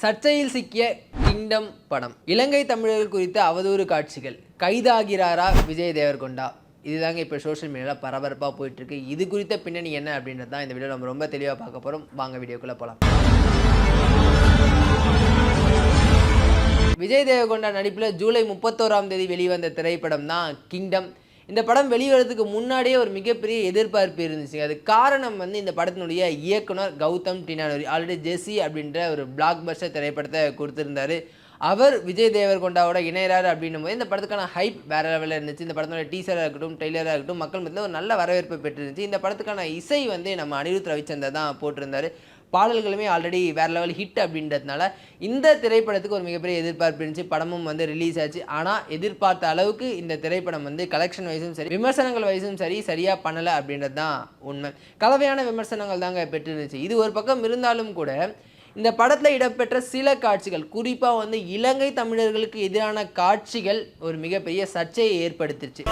சர்ச்சையில் சிக்கிய கிங்டம் படம். இலங்கை தமிழர்கள் குறித்த அவதூறு காட்சிகள். கைதாகிறாரா விஜய் தேவர்கொண்டா? இதுதாங்க இப்போ சோஷியல் மீடியாவில் பரபரப்பாக போயிட்டுருக்கு. இது குறித்த பின்னணி என்ன அப்படின்றது தான் இந்த வீடியோ நம்ம ரொம்ப தெளிவாக பார்க்க போகிறோம். வாங்க வீடியோக்குள்ளே போகலாம். விஜய் தேவர்கொண்டா நடிப்பில் ஜூலை 31ஆம் தேதி வெளிவந்த திரைப்படம் தான் கிங்டம். இந்த படம் வெளிவரதுக்கு முன்னாடியே ஒரு மிகப்பெரிய எதிர்பார்ப்பு இருந்துச்சு. அது காரணம் இந்த படத்தினுடைய இயக்குனர் கௌதம் டினானோரி ஆல்ரெடி ஜெஸ்ஸி அப்படின்ற ஒரு பிளாக் பஸ்டர் திரைப்படத்தை கொடுத்துருந்தாரு. அவர் விஜய் தேவர்கொண்டாவோட இணையறாரு அப்படின்னும் போது இந்த படத்துக்கான ஹைப் வேற லெவலில் இருந்துச்சு. இந்த படத்தோட டீசராக இருக்கட்டும், ட்ரெய்லராக இருக்கட்டும், மக்கள் மத்தியில் ஒரு நல்ல வரவேற்பு பெற்றிருந்துச்சு. இந்த படத்துக்கான இசை நம்ம அனிருத் ரவிச்சந்தர் தான் போட்டிருந்தாரு. பாடல்களுமே ஆல்ரெடி வேறு லெவல் ஹிட் அப்படின்றதுனால இந்த திரைப்படத்துக்கு ஒரு மிகப்பெரிய எதிர்பார்ப்பு இருந்துச்சு. படமும் ரிலீஸ் ஆச்சு. ஆனால் எதிர்பார்த்த அளவுக்கு இந்த திரைப்படம் கலெக்ஷன் வைஸும் சரி, விமர்சனங்கள் வைஸும் சரி, சரியாக பண்ணலை அப்படின்றது தான் உண்மை. கலவையான விமர்சனங்கள் தாங்க பெற்றிருந்துச்சு. இது ஒரு பக்கம் இருந்தாலும் கூட இந்த படத்தில் இடம்பெற்ற சில காட்சிகள், குறிப்பாக இலங்கை தமிழர்களுக்கு எதிரான காட்சிகள் ஒரு மிகப்பெரிய சர்ச்சையை ஏற்படுத்திருச்சு.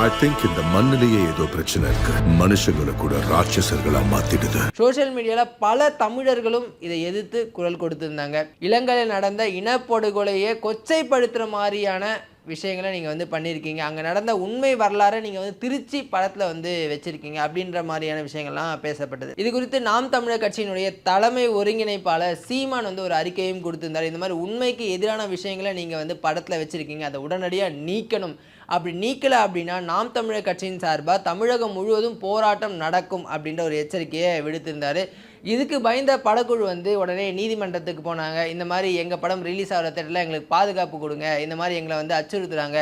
இந்த மண்ணிலேயே ஏதோ பிரச்சனை இருக்கு. மனுஷங்களை கூட ராட்சசர்களா மாத்திடுது. சோஷியல் மீடியால பல தமிழர்களும் இதை எதிர்த்து குரல் கொடுத்திருந்தாங்க. இலங்கையில் நடந்த இனப்படுகொலையை கொச்சைப்படுத்துற மாதிரியான விஷயங்களை நீங்கள் பண்ணியிருக்கீங்க. அங்கே நடந்த உண்மை வரலாறை நீங்கள் திருச்சி படத்தில் வச்சுருக்கீங்க அப்படின்ற மாதிரியான விஷயங்கள்லாம் பேசப்பட்டது. இது குறித்து நாம் தமிழர் கட்சியினுடைய தலைமை ஒருங்கிணைப்பாளர் சீமான் ஒரு அறிக்கையும் கொடுத்திருந்தார். இந்த மாதிரி உண்மைக்கு எதிரான விஷயங்களை நீங்கள் படத்தில் வச்சுருக்கீங்க, அதை உடனடியாக நீக்கணும். அப்படி நீக்கலை அப்படின்னா நாம் தமிழர் கட்சியின் சார்பாக தமிழகம் முழுவதும் போராட்டம் நடக்கும் அப்படின்ற ஒரு எச்சரிக்கையை விடுத்திருந்தார். இதுக்கு பயந்த படக்குழு உடனே நீதிமன்றத்துக்கு போனாங்க. இந்த மாதிரி எங்கள் படம் ரிலீஸ் ஆகிற தேட்டரில் எங்களுக்கு பாதுகாப்பு கொடுங்க, இந்த மாதிரி எங்களை அச்சுறுத்துறாங்க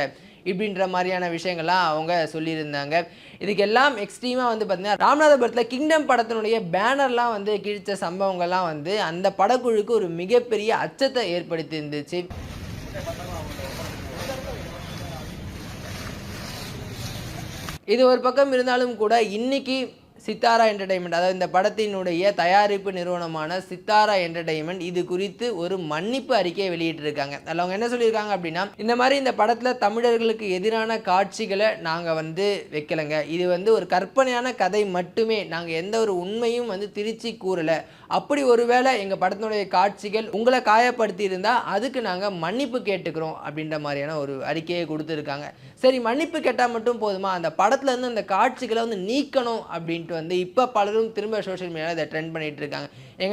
இப்படின்ற மாதிரியான விஷயங்கள்லாம் அவங்க சொல்லியிருந்தாங்க. இதுக்கெல்லாம் எக்ஸ்ட்ரீமாக பார்த்தீங்கன்னா ராமநாதபுரத்தில் கிங்டம் படத்தினுடைய பேனர்லாம் கிழிச்ச சம்பவங்கள்லாம் அந்த படக்குழுக்கு ஒரு மிகப்பெரிய அச்சத்தை ஏற்படுத்தி இருந்துச்சு. இது ஒரு பக்கம் இருந்தாலும் கூட இன்னைக்கு சித்தாரா என்டர்டைன்மெண்ட், அதாவது இந்த படத்தினுடைய தயாரிப்பு நிறுவனமான சித்தாரா என்டர்டைன்மெண்ட் இது குறித்து ஒரு மன்னிப்பு அறிக்கையை வெளியிட்டிருக்காங்க. அதில் அவங்க என்ன சொல்லியிருக்காங்க அப்படின்னா, இந்த மாதிரி இந்த படத்தில் தமிழர்களுக்கு எதிரான காட்சிகளை நாங்கள் வைக்கலைங்க. இது ஒரு கற்பனையான கதை மட்டுமே. நாங்கள் எந்த ஒரு உண்மையும் திருச்சி கூறலை. அப்படி ஒருவேளை எங்கள் படத்தினுடைய காட்சிகள் உங்களை காயப்படுத்தி இருந்தால் அதுக்கு நாங்கள் மன்னிப்பு கேட்டுக்கிறோம் அப்படின்ற மாதிரியான ஒரு அறிக்கையை கொடுத்துருக்காங்க. சரி, மன்னிப்பு கேட்டால் மட்டும் போதுமா? அந்த படத்துலேருந்து அந்த காட்சிகளை நீக்கணும் அப்படின்ட்டு இப்போ பலரும் திரும்ப சோஷியல் மீடியாவில் இதை ட்ரெண்ட் பண்ணிட்டு இருக்காங்க.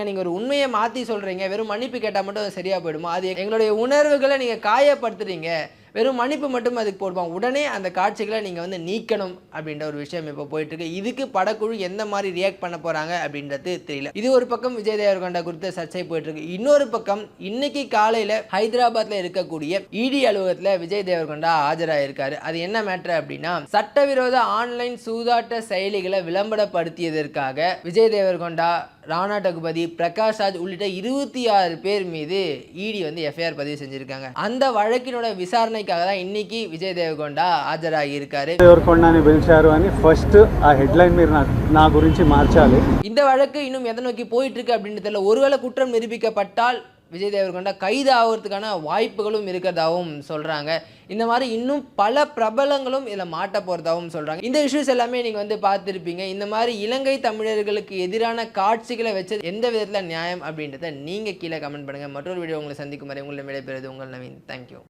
நீங்கள் ஒரு உண்மையை மாற்றி சொல்கிறீங்க, வெறும் மன்னிப்பு கேட்டால் மட்டும் அது சரியாக போயிடுமா? அது எங்களுடைய உணர்வுகளை நீங்கள் காயப்படுத்துறீங்க, வெறும் மன்னிப்பு மட்டும் அதுக்கு போடுவாங்க. உடனே அந்த காட்சிகளை நீங்கள் நீக்கணும் அப்படின்ற ஒரு விஷயம் இப்போ போயிட்டுருக்கு. இதுக்கு படக்குழு எந்த மாதிரி ரியாக்ட் பண்ண போகிறாங்க அப்படின்றது தெரியல. இது ஒரு பக்கம் விஜய் தேவர்கொண்டா குறித்த சர்ச்சை போயிட்டுருக்கு. இன்னொரு பக்கம் இன்னைக்கு காலையில் ஹைதராபாத்தில் இருக்கக்கூடிய இடி அலுவலகத்தில் விஜய் தேவர்கொண்டா ஆஜராயிருக்காரு. அது என்ன மேட்டர் அப்படின்னா, சட்டவிரோத ஆன்லைன் சூதாட்ட செயலிகளை விளம்பரப்படுத்தியதற்காக விஜய் தேவர்கொண்டா, ராணா டகுபதி, பிரகாஷ் ராஜ் உள்ளிட்ட 26 பேர் மீது இடி எஃப்ஐஆர் பதிவு செஞ்சிருக்காங்க. அந்த வழக்கினோட விசாரணைக்காக தான் இன்னைக்கு விஜய் தேவர்கொண்டா ஆஜராகி இருக்காரு. இந்த வழக்கு இன்னும் எதை நோக்கி போயிட்டு இருக்கு அப்படின்னு தெரியல. ஒருவேளை குற்றம் நிரூபிக்கப்பட்டால் விஜய் தேவர்கொண்டா கைது ஆகிறதுக்கான வாய்ப்புகளும் இருக்கிறதாகவும் சொல்கிறாங்க. இந்த மாதிரி இன்னும் பல பிரபலங்களும் இதில் மாட்ட போகிறதாகவும் சொல்கிறாங்க. இந்த இஷ்யூஸ் எல்லாமே நீங்கள் பார்த்துருப்பீங்க. இந்த மாதிரி இலங்கை தமிழர்களுக்கு எதிரான காட்சிகளை வச்சது எந்த விதத்தில் நியாயம் அப்படின்றத நீங்கள் கீழே கமெண்ட் பண்ணுங்கள். மற்றொரு வீடியோ உங்களை சந்திக்கும் வரை உங்களை விடைபெறுவது உங்கள் நவீன். தேங்க்யூ.